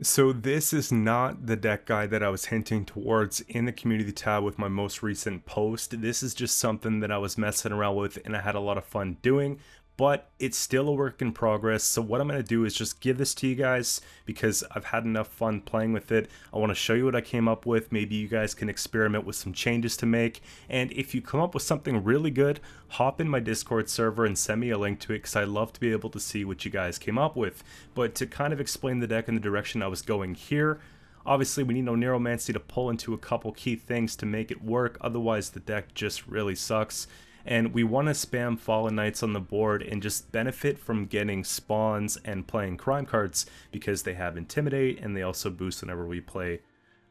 So this is not the deck guide that I was hinting towards in the community tab with my most recent post. This is just something that I was messing around with and I had a lot of fun doing, but it's still a work in progress. So what I'm going to do is just give this to you guys because I've had enough fun playing with it. I want to show you what I came up with. Maybe you guys can experiment with some changes to make. And if you come up with something really good, hop in my Discord server and send me a link to it because I'd love to be able to see what you guys came up with. But to kind of explain the deck in the direction I was going here, obviously we need no Neuromancy to pull into a couple key things to make it work, otherwise the deck just really sucks. And we want to spam Fallen Knights on the board and just benefit from getting spawns and playing crime cards because they have Intimidate and they also boost whenever we play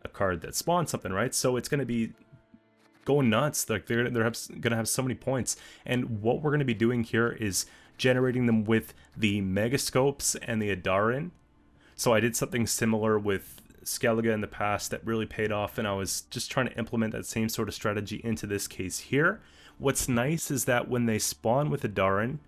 a card that spawns something, right? So it's going to be going nuts. Like they're gonna have so many points, and what we're gonna be doing here is generating them with the Megascopes and the Adarin. So I did something similar with Skellige in the past that really paid off, and I was just trying to implement that same sort of strategy into this case here. What's nice is that when they spawn with Adarin,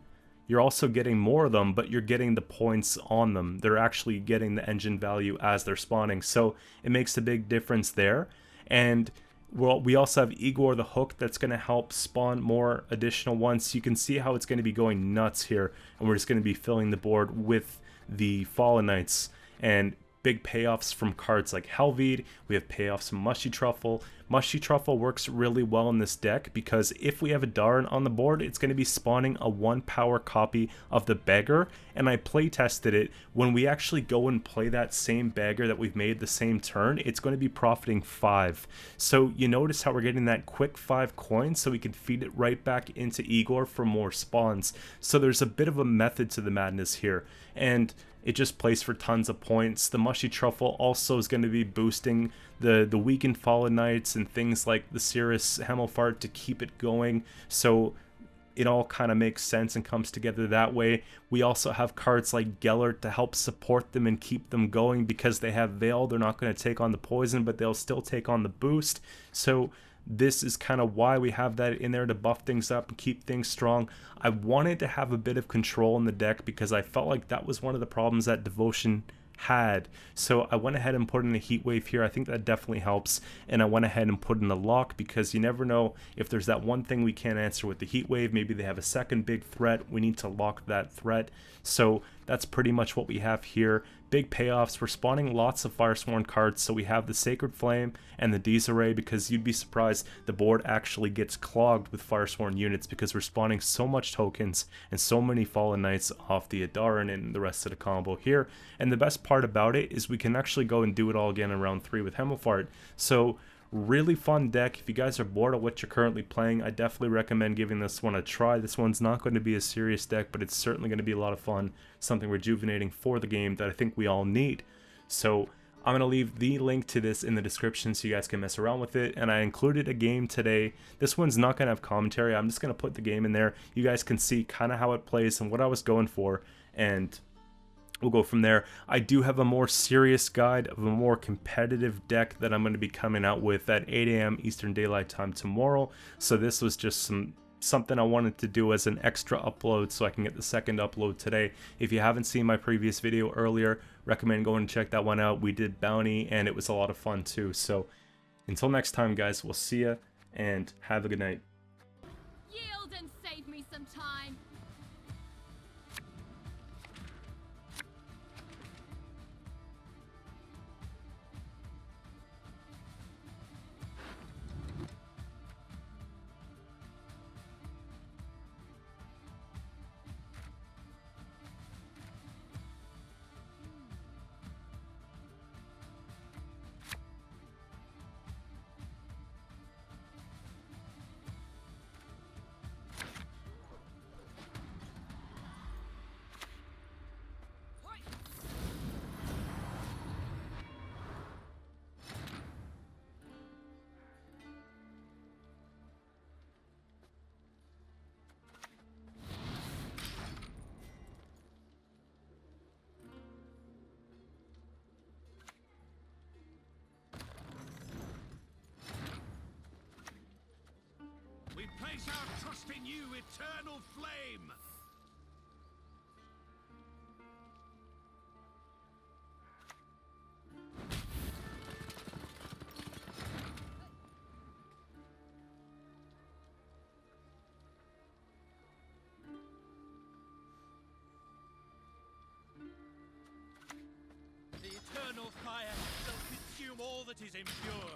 you're also getting more of them, but you're getting the points on them. They're actually getting the engine value as they're spawning, so it makes a big difference there. And well, we also have Igor the Hook that's going to help spawn more additional ones. So you can see how it's going to be going nuts here. And we're just going to be filling the board with the Fallen Knights. And big payoffs from cards like Helvede. We have payoffs from Mushy Truffle. Mushy Truffle works really well in this deck because if we have a Darn on the board, it's going to be spawning a 1-power copy of the Beggar, and I play tested it. When we actually go and play that same Beggar that we've made the same turn, it's going to be profiting 5. So you notice how we're getting that quick 5 coins so we can feed it right back into Igor for more spawns. So there's a bit of a method to the madness here, and it just plays for tons of points. The Mushy Truffle also is going to be boosting the weakened Fallen Knights and things like the Cirrus Hemelfart to keep it going. So it all kind of makes sense and comes together that way. We also have cards like Gellert to help support them and keep them going because they have Veil. They're not going to take on the poison, but they'll still take on the boost. So this is kind of why we have that in there to buff things up and keep things strong. I wanted to have a bit of control in the deck because I felt like that was one of the problems that Devotion had. So I went ahead and put in a Heat Wave here. I think that definitely helps. And I went ahead and put in a Lock because you never know if there's that one thing we can't answer with the Heat Wave. Maybe they have a second big threat. We need to lock that threat. So that's pretty much what we have here. Big payoffs. We're spawning lots of Firesworn cards. So we have the Sacred Flame and the Disarray because you'd be surprised the board actually gets clogged with Firesworn units because we're spawning so much tokens and so many Fallen Knights off the Adarin and the rest of the combo here. And the best part about it is we can actually go and do it all again in round 3 with Hemelfart. So really fun deck. If you guys are bored of what you're currently playing, I definitely recommend giving this one a try. This one's not going to be a serious deck, but it's certainly going to be a lot of fun, something rejuvenating for the game that I think we all need. So I'm going to leave the link to this in the description so you guys can mess around with it. And I included a game today. This one's not going to have commentary. I'm just going to put the game in there. You guys can see kind of how it plays and what I was going for, and we'll go from there. I do have a more serious guide of a more competitive deck that I'm going to be coming out with at 8 a.m. Eastern Daylight Time tomorrow. So this was just something I wanted to do as an extra upload so I can get the second upload today. If you haven't seen my previous video earlier, recommend going and check that one out. We did Bounty and it was a lot of fun too. So until next time, guys, we'll see ya and have a good night. Yield and save me some time. We place our trust in you, eternal flame! all that is impure.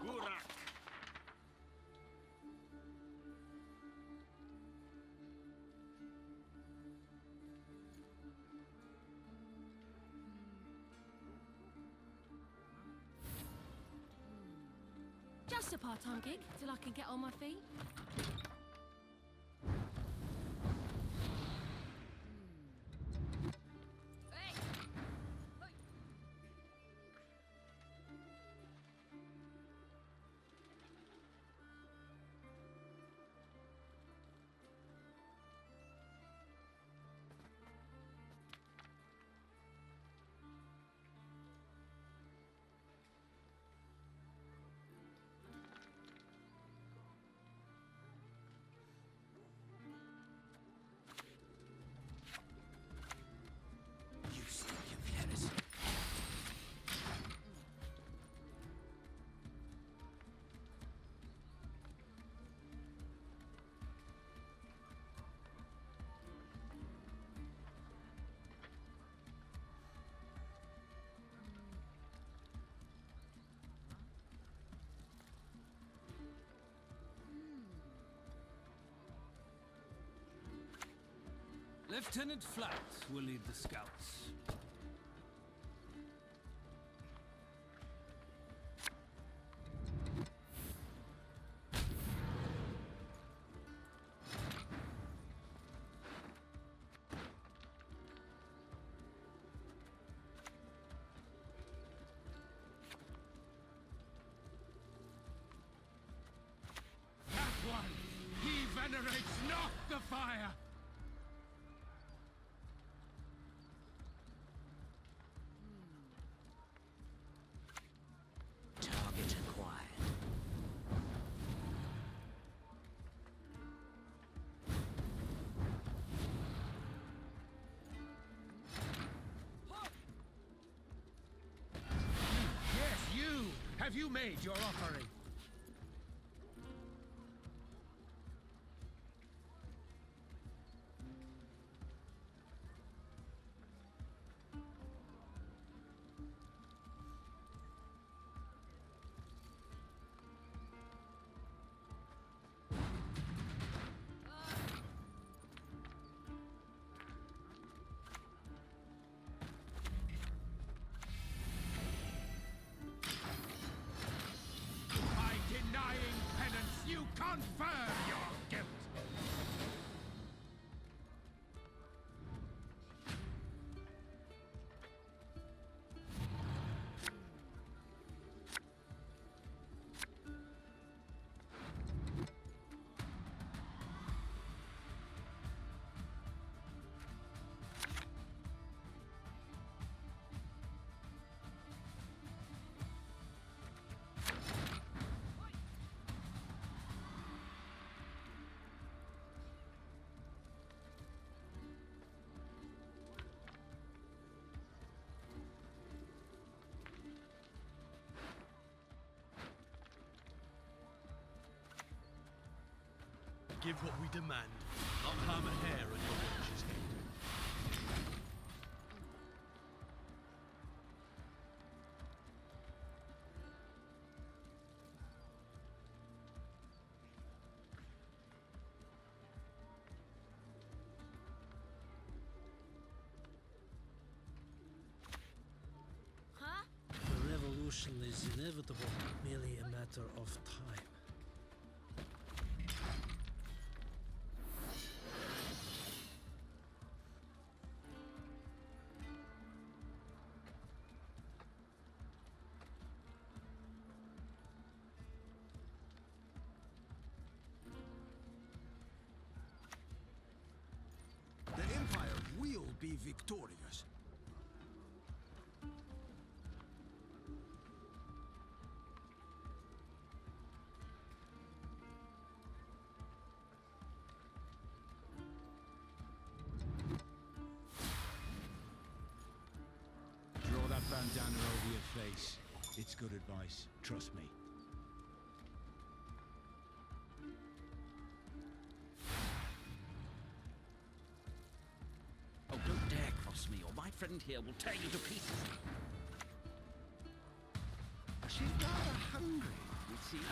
Urak! Just a part-time gig till I can get on my feet. Hey! Hey! You stink of heresy. Lieutenant Flat will lead the scouts. That one! He venerates not the fire! Target acquired. Yes, you! Have you made your offering? By denying penance, you confirm your guilt! Give what we demand. Not harm a hair on your watch's head. Huh? The revolution is inevitable, merely a matter of time. The Empire will be victorious. Draw that bandana over your face. It's good advice. Trust me. friend here will tear you to pieces. She's rather hungry, it seems.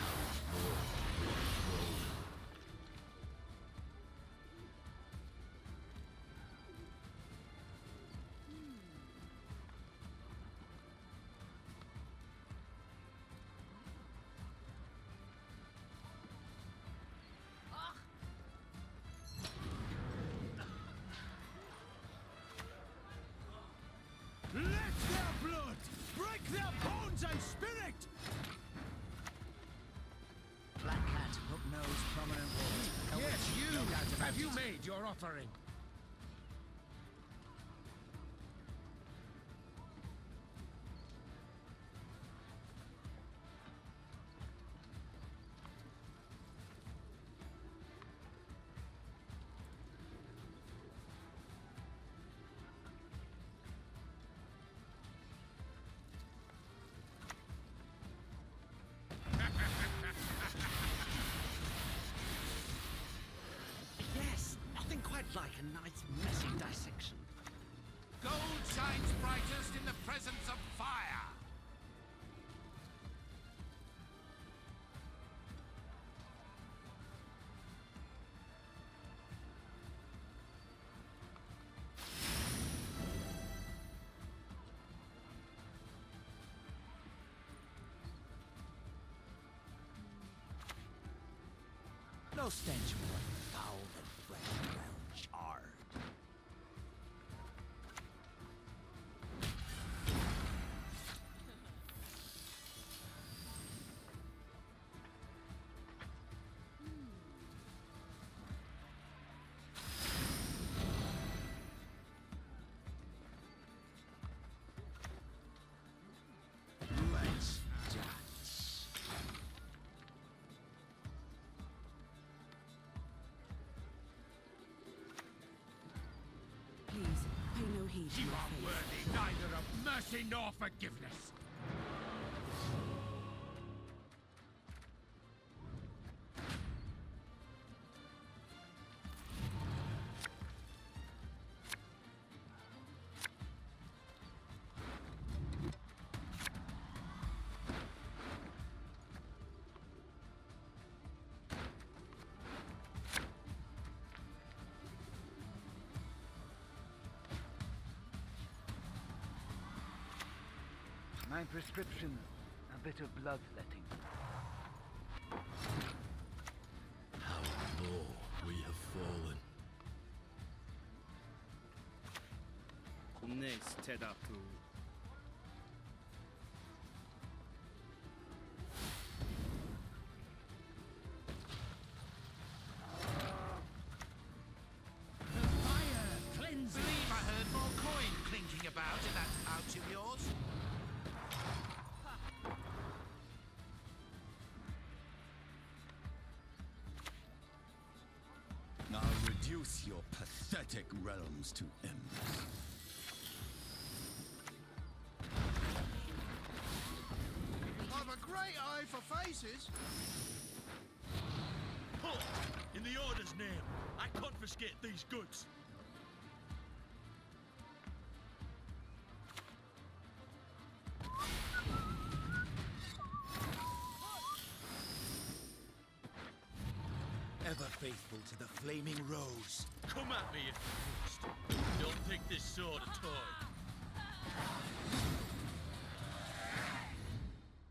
Let their blood break their bones and spirit! Black cat, hook nose, prominent wart. Yes, you! No doubt about Have you it. made your offering? Yes, nothing quite like a nice messy dissection. Gold shines brightest in the presence of fire. No stench more foul than fresh ground charred. Let's dance. Please, pay no heed to You my are face. worthy neither of mercy nor forgiveness. My prescription, a bit of bloodletting. How low we have fallen. The fire cleanses. Believe I heard more coin clinking about in that pouch of yours. Now reduce your pathetic realms to embers. I've a great eye for faces. In the Order's name, I confiscate these goods. Ever faithful to the flaming rose. Come at me if you must.